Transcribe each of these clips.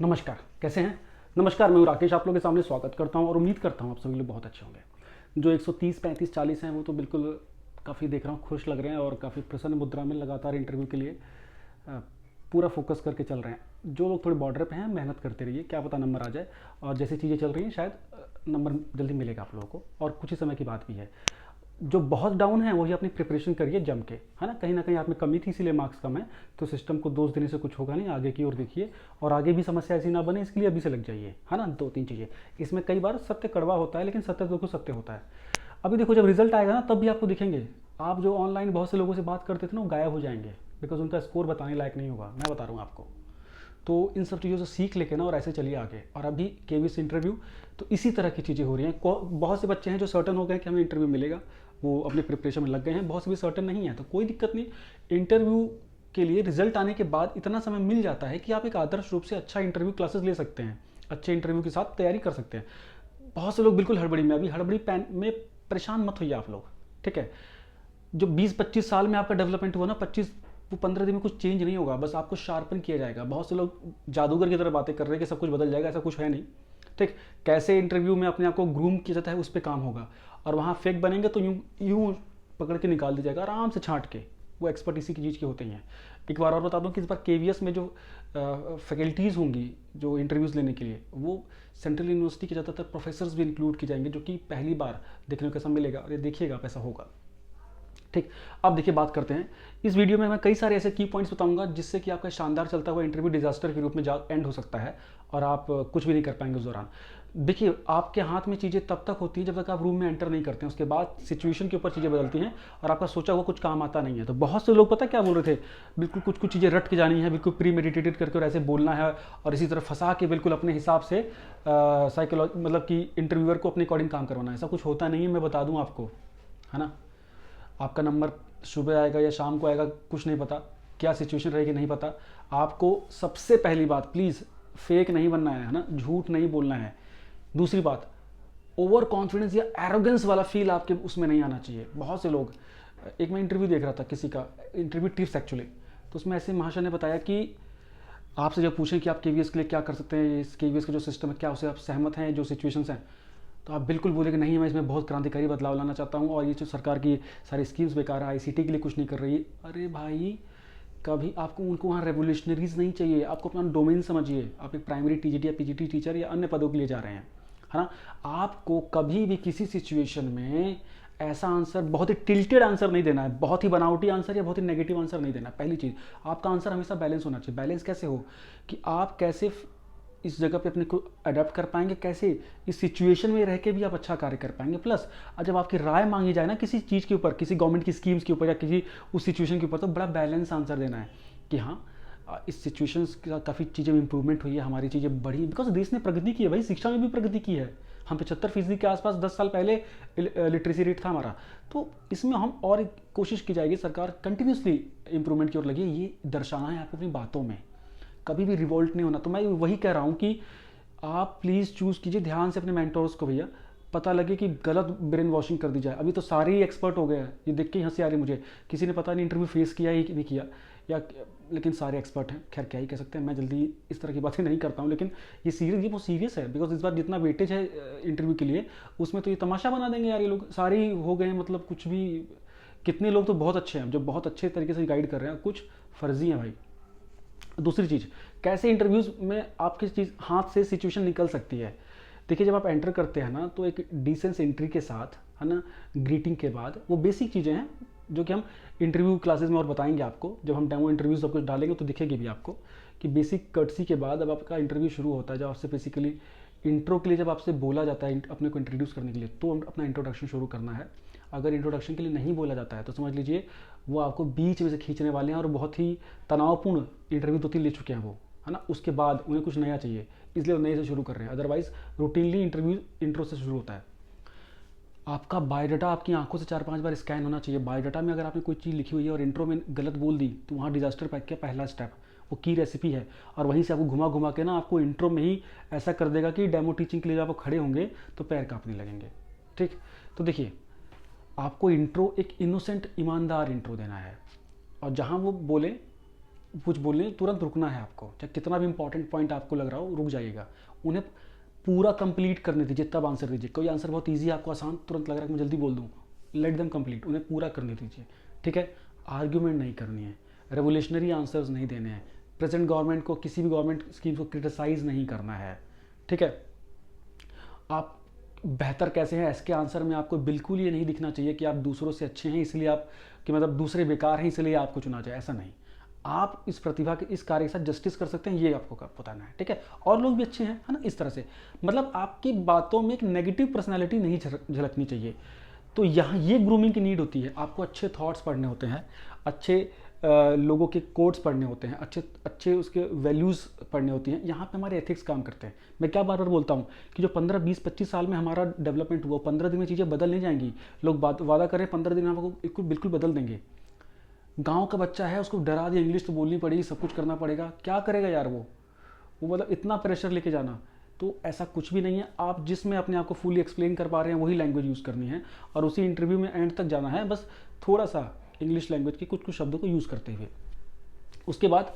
नमस्कार, कैसे हैं? नमस्कार, मैं हूँ राकेश, आप लोगों के सामने स्वागत करता हूँ और उम्मीद करता हूँ आप सभी लोग बहुत अच्छे होंगे। जो 130, 35, 40 हैं वो तो बिल्कुल काफ़ी देख रहा हूँ खुश लग रहे हैं और काफ़ी प्रसन्न मुद्रा में लगातार इंटरव्यू के लिए अ, पूरा फोकस करके चल रहे हैं। जो लोग थोड़े बॉर्डर पे हैं मेहनत करते रहिए, क्या पता नंबर आ जाए। और जैसी चीज़ें चल रही हैं शायद नंबर जल्दी मिलेगा आप लोगों को, और कुछ ही समय की बात भी है। जो बहुत डाउन है वही अपनी प्रिपरेशन करिए जम के, है ना कहीं आप में कमी थी इसीलिए मार्क्स कम है। तो सिस्टम को दोष देने से कुछ होगा नहीं, आगे की ओर देखिए और आगे भी समस्या ऐसी ना बने इसके लिए अभी से लग जाइए, है ना। दो तीन चीज़ें इसमें, कई बार सत्य कड़वा होता है लेकिन सत्य तो सत्य होता है। अभी देखो जब रिजल्ट आएगा ना तब भी आपको दिखेंगे, आप जो ऑनलाइन बहुत से लोगों से बात करते थे ना वो गायब हो जाएंगे, बिकॉज उनका स्कोर बताने लायक नहीं होगा, मैं बता रहा हूँ आपको। तो इन सब चीज़ों से सीख लेके ना और ऐसे चलिए आगे। और अभी केवीएस इंटरव्यू तो इसी तरह की चीज़ें हो रही हैं। बहुत से बच्चे हैं जो सर्टन हो गए कि हमें इंटरव्यू मिलेगा, वो अपने प्रिपरेशन में लग गए हैं। बहुत से भी सर्टन नहीं है तो कोई दिक्कत नहीं। इंटरव्यू के लिए रिजल्ट आने के बाद इतना समय मिल जाता है कि आप एक आदर्श रूप से अच्छा इंटरव्यू क्लासेस ले सकते हैं, अच्छे इंटरव्यू के साथ तैयारी कर सकते हैं। बहुत से लोग बिल्कुल हड़बड़ी में, अभी हड़बड़ी पैन में परेशान मत होइए आप लोग, ठीक है। जो 20-25 साल में आपका डेवलपमेंट हुआ ना, 25 वो 15 दिन में कुछ चेंज नहीं होगा, बस आपको शार्पन किया जाएगा। बहुत से लोग जादूगर की तरह बातें कर रहे हैं कि सब कुछ बदल जाएगा, ऐसा कुछ है नहीं, ठीक। कैसे इंटरव्यू में अपने आप को ग्रूम किया जाता है उस पर काम होगा। और वहाँ फेक बनेंगे तो यूँ यूँ पकड़ के निकाल दिया जाएगा आराम से छांट के। वो एक्सपर्ट इसी की चीज़ की होते हैं। एक बार और बता दूं कि इस बार केवीएस में जो फैकल्टीज़ होंगी जो इंटरव्यूज़ लेने के लिए, वो सेंट्रल यूनिवर्सिटी के ज़्यादातर प्रोफेसर्स भी इंक्लूड की जाएंगे, जो कि पहली बार देखने को कैसा मिलेगा। और ये देखिएगा आप, ऐसा होगा, ठीक। अब देखिए बात करते हैं। इस वीडियो में मैं कई सारे ऐसे की पॉइंट्स बताऊंगा जिससे कि आपका शानदार चलता हुआ इंटरव्यू डिजास्टर के रूप में जा एंड हो सकता है और आप कुछ भी नहीं कर पाएंगे उस दौरान। देखिए आपके हाथ में चीज़ें तब तक होती हैं जब तक आप रूम में एंटर नहीं करते हैं, उसके बाद सिचुएशन के ऊपर चीज़ें बदलती हैं और आपका सोचा हुआ कुछ काम आता नहीं है। तो बहुत से लोग पता क्या बोल रहे थे, बिल्कुल कुछ कुछ चीज़ें रट के जानी है, बिल्कुल प्री मेडिटेटेड करके और ऐसे बोलना है और इसी तरह फंसा के बिल्कुल अपने हिसाब से साइकोलॉजी मतलब कि इंटरव्यूअर को अपने अकॉर्डिंग काम करवाना है। ऐसा कुछ होता नहीं है, मैं बता दूँ आपको, है ना। आपका नंबर सुबह आएगा या शाम को आएगा कुछ नहीं पता, क्या सिचुएशन रहेगी नहीं पता। आपको सबसे पहली बात, प्लीज़ फेक नहीं बनना है ना, झूठ नहीं बोलना है। दूसरी बात, ओवर कॉन्फिडेंस या एरोगेंस वाला फील आपके उसमें नहीं आना चाहिए। बहुत से लोग, एक मैं इंटरव्यू देख रहा था किसी का, इंटरव्यू टिप्स एक्चुअली, तो उसमें ऐसे महाशय ने बताया कि आपसे जब पूछें कि आप केवीएस के लिए क्या कर सकते हैं, इस केवीएस का जो सिस्टम है क्या उसे आप सहमत हैं, जो सिचुएशंस हैं, तो आप बिल्कुल बोले कि नहीं मैं इसमें बहुत क्रांतिकारी बदलाव लाना चाहता हूँ और ये जो सरकार की सारी स्कीम्स बेकार है, आईसीटी के लिए कुछ नहीं कर रही है। अरे भाई, कभी आपको उनको वहाँ रेवोल्यूशनरीज नहीं चाहिए, आपको अपना डोमेन समझिए। आप एक प्राइमरी टीजीटी या पीजीटी टीचर या अन्य पदों के लिए जा रहे हैं, है ना। आपको कभी भी किसी सिचुएशन में ऐसा आंसर, बहुत ही टिल्टेड आंसर नहीं देना है, बहुत ही बनावटी आंसर या बहुत ही नेगेटिव आंसर नहीं देना है। पहली चीज़, आपका आंसर हमेशा बैलेंस होना चाहिए। बैलेंस कैसे हो कि आप कैसे इस जगह पे अपने को अडेप्ट कर पाएंगे, कैसे इस सिचुएशन में रह के भी आप अच्छा कार्य कर पाएंगे। प्लस जब आपकी राय मांगी जाए ना किसी चीज़ के ऊपर, किसी गवर्नमेंट की स्कीम्स के ऊपर या किसी उस सिचुएशन के ऊपर, तो बड़ा बैलेंस आंसर देना है कि हाँ इस सिचुएशन के साथ काफ़ी चीज़ें में इंप्रूवमेंट हुई है, हमारी चीज़ें बढ़ी, बिकॉज देश ने प्रगति की है भाई, शिक्षा में भी प्रगति की है। हम 75% के आसपास 10 साल पहले लिटरेसी रेट था हमारा। तो इसमें हम और कोशिश की जाएगी, सरकार कंटिन्यूसली इंप्रूवमेंट की ओर लगी है। ये दर्शाना है आपको अपनी बातों में, कभी भी रिवोल्ट नहीं होना। तो मैं वही कह रहा हूँ कि आप प्लीज़ चूज़ कीजिए ध्यान से अपने मेंटोर्स को भैया, पता लगे कि गलत ब्रेन वॉशिंग कर दी जाए। अभी तो सारे ही एक्सपर्ट हो गए हैं, ये देख के ही हंसी आ रही मुझे, किसी ने पता नहीं इंटरव्यू फेस किया ही नहीं किया, या लेकिन सारे एक्सपर्ट हैं। खैर क्या ही कह सकते हैं, मैं जल्दी इस तरह की बातें नहीं करता हूँ, लेकिन ये बहुत सीरियस है। बिकॉज इस बार जितना वेटेज है इंटरव्यू के लिए, उसमें तो ये तमाशा बना देंगे यार, ये लोग सारे ही हो गए, मतलब कुछ भी। कितने लोग तो बहुत अच्छे हैं जो बहुत अच्छे तरीके से गाइड कर रहे हैं, कुछ फर्जी हैं भाई। दूसरी चीज़, कैसे इंटरव्यूज़ में आपकी चीज़ हाथ से सिचुएशन निकल सकती है। देखिए जब आप एंटर करते हैं ना, तो एक डिसेंस एंट्री के साथ, है ना, ग्रीटिंग के बाद, वो बेसिक चीज़ें हैं जो कि हम इंटरव्यू क्लासेस में और बताएंगे आपको। जब हम डेमो इंटरव्यू सब कुछ डालेंगे तो दिखेगी भी आपको कि बेसिक कर्टसी के बाद अब आपका इंटरव्यू शुरू होता है। जब आपसे बेसिकली इंट्रो के लिए जब आपसे बोला जाता है अपने को इंट्रोड्यूस करने के लिए, तो अपना इंट्रोडक्शन शुरू करना है। अगर इंट्रोडक्शन के लिए नहीं बोला जाता है तो समझ लीजिए वो आपको बीच में से खींचने वाले हैं और बहुत ही तनावपूर्ण इंटरव्यू 2-3 ले चुके हैं वो, है ना। उसके बाद उन्हें कुछ नया चाहिए, इसलिए वो नए से शुरू कर रहे हैं। अदरवाइज रूटीनली इंटरव्यू इंट्रो से शुरू होता है। आपका बायोडाटा आपकी आंखों से 4-5 बार स्कैन होना चाहिए। बायोडाटा में अगर आपने कोई चीज़ लिखी हुई है और इंट्रो में गलत बोल दी, तो वहाँ डिजास्टर पैक का पहला स्टेप, वो की रेसिपी है, और वहीं से आपको घुमा घुमा के ना आपको इंट्रो में ही ऐसा कर देगा कि डेमो टीचिंग के लिए जब आप खड़े होंगे तो पैर कांपने लगेंगे, ठीक। तो देखिए आपको इंट्रो एक इनोसेंट ईमानदार इंट्रो देना है, और जहाँ वो बोले कुछ बोलने तुरंत रुकना है आपको, चाहे कितना भी इंपॉर्टेंट पॉइंट आपको लग रहा हो रुक जाइएगा, उन्हें पूरा कंप्लीट करने दीजिए तब आंसर दीजिए। कोई आंसर बहुत ईजी आपको आसान तुरंत लग रहा है कि मैं जल्दी बोल दूँ, लेट देम कंप्लीट, उन्हें पूरा करने दीजिए, ठीक है। आर्ग्यूमेंट नहीं करनी है, रेवोल्यूशनरी आंसर्स नहीं देने हैं, प्रेजेंट गवर्नमेंट को, किसी भी गवर्नमेंट स्कीम को क्रिटिसाइज नहीं करना है, ठीक है। आप बेहतर कैसे हैं इसके आंसर में आपको बिल्कुल ये नहीं दिखना चाहिए कि आप दूसरों से अच्छे हैं इसलिए आप, कि मतलब दूसरे बेकार हैं इसलिए आपको चुना जाए, ऐसा नहीं। आप इस प्रतिभा के, इस कार्य के साथ जस्टिस कर सकते हैं, ये आपको बताना है, ठीक है। और लोग भी अच्छे हैं, है ना, इस तरह से। मतलब आपकी बातों में एक नेगेटिव पर्सनैलिटी नहीं झलकनी चाहिए। तो यहाँ ये ग्रूमिंग की नीड होती है, आपको अच्छे थॉट्स पढ़ने होते हैं, अच्छे लोगों के कोड्स पढ़ने होते हैं, अच्छे अच्छे उसके वैल्यूज़ पढ़ने होती हैं। यहाँ पे हमारे एथिक्स काम करते हैं। मैं क्या बार बार बोलता हूँ कि जो 15, 20, 25 साल में हमारा डेवलपमेंट हुआ, 15 दिन में चीज़ें बदल नहीं जाएंगी। लोग वादा करें 15 दिन में आपको बिल्कुल बदल देंगे। गांव का बच्चा है, उसको डरा दिया, इंग्लिश तो बोलनी पड़ेगी, सब कुछ करना पड़ेगा, क्या करेगा यार वो मतलब इतना प्रेशर लेके जाना। तो ऐसा कुछ भी नहीं है। आप जिसमें अपने आप को फुली एक्सप्लेन कर पा रहे हैं वही लैंग्वेज यूज़ करनी है और उसी इंटरव्यू में एंड तक जाना है, बस थोड़ा सा इंग्लिश लैंग्वेज के कुछ कुछ शब्दों को यूज़ करते हुए। उसके बाद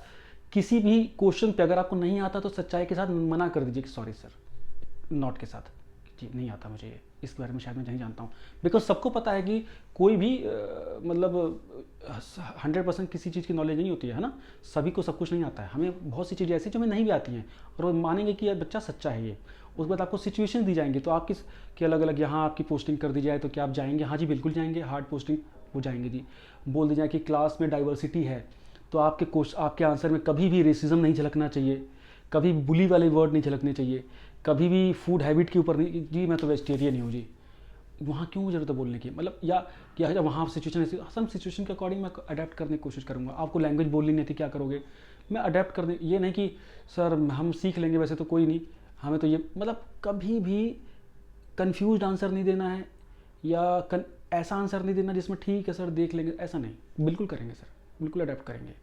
किसी भी क्वेश्चन पे अगर आपको नहीं आता तो सच्चाई के साथ मना कर दीजिए कि सॉरी सर, नॉट के साथ, जी नहीं आता मुझे ये, इसके बारे में शायद मैं नहीं जानता हूँ। बिकॉज सबको पता है कि कोई भी मतलब 100% किसी चीज़ की नॉलेज नहीं होती है ना, सभी को सब कुछ नहीं आता है। हमें बहुत सी चीज़ें ऐसी जो हमें नहीं भी आती हैं और वो मानेंगे कि यार बच्चा सच्चा है ये। उसके बाद आपको सिचुएशन दी जाएंगी, तो आप किस कि अलग अलग यहाँ आपकी पोस्टिंग कर दी जाए तो क्या आप जाएंगे? हाँ जी बिल्कुल जाएंगे, हार्ड पोस्टिंग हो जाएंगे जी। बोल दी जाए कि क्लास में डाइवर्सिटी है तो आपके आंसर में कभी भी रेसिज्म नहीं झलकना चाहिए, कभी बुली वाले वर्ड नहीं झलकने चाहिए, कभी भी फूड हैबिट के ऊपर नहीं, जी मैं तो वेजिटेरियन ही हूँ जी, वहाँ क्यों जरूरत है बोलने की, मतलब या वहाँ सिचुएशन ऐसी, सम सिचुएशन के अकॉर्डिंग मैं अडेप्ट करने की कोशिश करूँगा। आपको लैंग्वेज बोलनी नहीं थी, क्या करोगे? मैं अडेप्ट करने, ये नहीं कि सर हम सीख लेंगे वैसे तो कोई नहीं, हमें तो ये, मतलब कभी भी कन्फ्यूज आंसर नहीं देना है या ऐसा आंसर नहीं देना जिसमें ठीक है सर देख लेंगे, ऐसा नहीं, बिल्कुल करेंगे सर, बिल्कुल अडेप्ट करेंगे।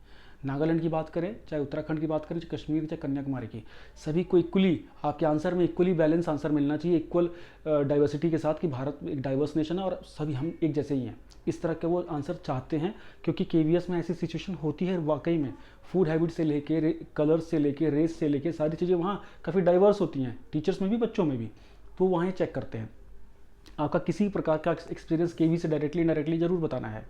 नागालैंड की बात करें, चाहे उत्तराखंड की बात करें, चाहे कश्मीर, चाहे कन्याकुमारी की, सभी को इक्वली आपके आंसर में इक्वली बैलेंस आंसर मिलना चाहिए, इक्वल डाइवर्सिटी के साथ कि भारत एक डाइवर्स नेशन है और सभी हम एक जैसे ही हैं, इस तरह के वो आंसर चाहते हैं। क्योंकि केवीएस में ऐसी सिचुएशन होती है वाकई में, फूड हैबिट से लेके कलर्स से लेके रेस से लेके सारी चीज़ें वहाँ काफ़ी डाइवर्स होती हैं, टीचर्स में भी बच्चों में भी, तो वहाँ चेक करते हैं। आपका किसी प्रकार का एक्सपीरियंस केवी से डायरेक्टली इनडायरेक्टली जरूर बताना है।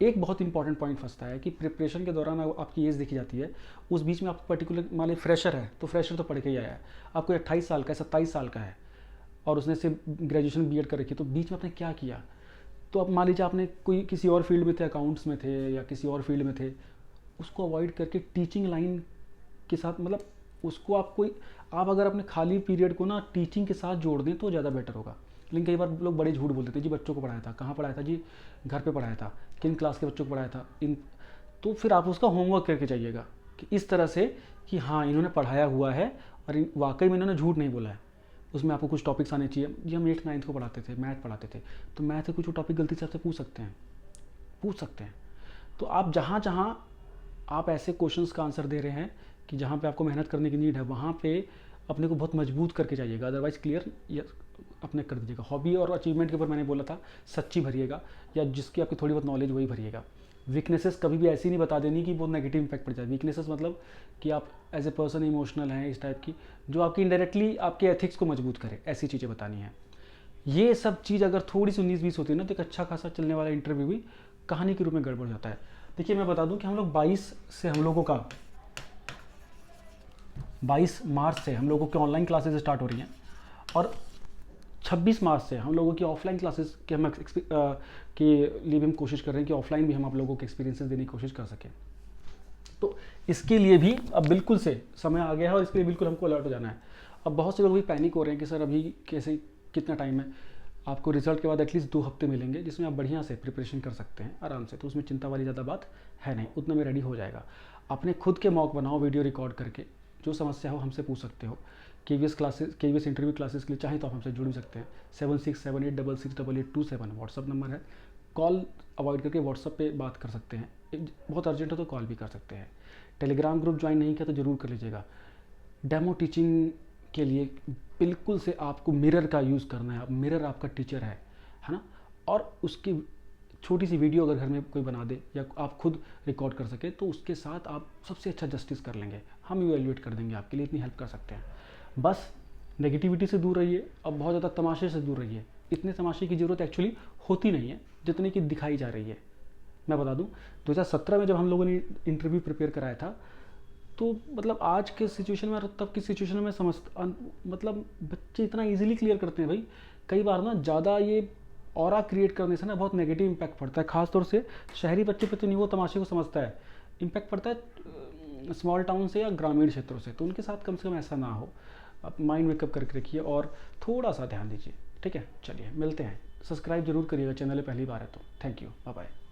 एक बहुत इंपॉर्टेंट पॉइंट फंसता है कि प्रिपरेशन के दौरान आपकी एज देखी जाती है, उस बीच में आप पर्टिकुलर मान लीजिए फ्रेशर है तो फ्रेशर तो पढ़ के ही आया है, आपको 28 साल का है, 27 साल का है और उसने से ग्रेजुएशन बीएड कर रखी है, तो बीच में आपने क्या किया? तो अब मान लीजिए आपने कोई किसी और फील्ड में थे, अकाउंट्स में थे या किसी और फील्ड में थे, उसको अवॉइड करके टीचिंग लाइन के साथ, मतलब उसको आप अगर अपने खाली पीरियड को ना टीचिंग के साथ जोड़ दें तो ज़्यादा बेटर होगा। लेकिन कई बार लोग बड़े झूठ बोलते थे, जी बच्चों को पढ़ाया था, कहाँ पढ़ाया था जी, घर पे पढ़ाया था, किन क्लास के बच्चों को पढ़ाया था, तो फिर आप उसका होमवर्क करके जाइएगा कि इस तरह से कि हाँ इन्होंने पढ़ाया हुआ है और वाकई में इन्होंने झूठ नहीं बोला है। उसमें आपको कुछ टॉपिक्स आने चाहिए। जी हम 8th 9th को पढ़ाते थे, मैथ पढ़ाते थे, तो मैथ से कुछ टॉपिक गलती से आपसे पूछ सकते हैं। तो आप जहाँ जहाँ आप ऐसे क्वेश्चंस का आंसर दे रहे हैं कि जहाँ पे आपको मेहनत करने की नीड है, वहाँ पे अपने को बहुत मजबूत करके जाइएगा, अदरवाइज क्लियर अपने कर दीजिएगा। हॉबी और अचीवमेंट के ऊपर मैंने बोला था, सच्ची भरिएगा या जिसकी आपकी थोड़ी बहुत नॉलेज वही भरिएगा। वीकनेसेस कभी भी ऐसी नहीं बता देनी कि बहुत नेगेटिव इंपैक्ट पड़ जाए। वीकनेसेस मतलब कि आप एज ए पर्सन इमोशनल हैं, इस टाइप की, जो आपकी इनडायरेक्टली आपके एथिक्स को मजबूत करे, ऐसी चीज़ें बतानी है। ये सब चीज़ अगर थोड़ी सी 19-20 होती है ना तो एक अच्छा खासा चलने वाला इंटरव्यू भी कहानी के रूप में गड़बड़ जाता है। देखिए मैं बता दूं कि हम लोग 22 से हम लोगों का 22 मार्च से हम लोगों की ऑनलाइन क्लासेस स्टार्ट हो रही हैं और 26 मार्च से हम लोगों की ऑफलाइन क्लासेस के हम के लिए भी हम कोशिश कर रहे हैं कि ऑफलाइन भी हम आप लोगों के एक्सपीरियंसेस देने की कोशिश कर सकें। तो इसके लिए भी अब बिल्कुल से समय आ गया है और इसके लिए बिल्कुल हमको अलर्ट हो जाना है। अब बहुत से लोग भी पैनिक हो रहे हैं कि सर अभी कैसे, कितना टाइम है? आपको रिजल्ट के बाद एटलीस्ट 2 हफ्ते मिलेंगे जिसमें आप बढ़िया से प्रिपरेशन कर सकते हैं आराम से, तो उसमें चिंता वाली ज़्यादा बात है नहीं, उतना में रेडी हो जाएगा। अपने खुद के मॉक बनाओ, वीडियो रिकॉर्ड करके, जो समस्या हो हमसे पूछ सकते हो। केवीएस इंटरव्यू क्लासेस के लिए चाहें तो आप हमसे जुड़ भी सकते हैं। 7678668827 व्हाट्सअप नंबर है। कॉल अवॉइड करके व्हाट्सअप पे बात कर सकते हैं, बहुत अर्जेंट हो तो कॉल भी कर सकते हैं। टेलीग्राम ग्रुप ज्वाइन नहीं किया तो ज़रूर कर लीजिएगा। डेमो टीचिंग के लिए बिल्कुल से आपको मिरर का यूज़ करना है। मिरर आपका टीचर है ना, और उसकी छोटी सी वीडियो अगर घर में कोई बना दे या आप खुद रिकॉर्ड कर सके तो उसके साथ आप सबसे अच्छा जस्टिस कर लेंगे, हम इवेल्युएट कर देंगे, आपके लिए इतनी हेल्प कर सकते हैं। बस नेगेटिविटी से दूर रहिए, अब बहुत ज़्यादा तमाशे से दूर रहिए। इतने तमाशे की ज़रूरत एक्चुअली होती नहीं है जितने की दिखाई जा रही है। मैं बता दूं 2017 में जब हम लोगों ने इंटरव्यू प्रिपेयर कराया था, तो मतलब आज के सिचुएशन में और तब की सिचुएशन में मतलब बच्चे इतना इजीली क्लियर करते हैं भाई। कई बार ना ज़्यादा ये ऑरा क्रिएट करने से ना बहुत नेगेटिव इम्पैक्ट पड़ता है, खासतौर से शहरी बच्चे पे तो नहीं वो तमाशे को समझता है, इम्पैक्ट पड़ता है स्मॉल टाउन से या ग्रामीण क्षेत्रों से। तो उनके साथ कम से कम ऐसा ना हो, आप माइंड मेकअप करके रखिए और थोड़ा सा ध्यान दीजिए। ठीक है, चलिए मिलते हैं। सब्सक्राइब जरूर करिएगा, चैनल पहली बार है तो। Thank you, bye bye.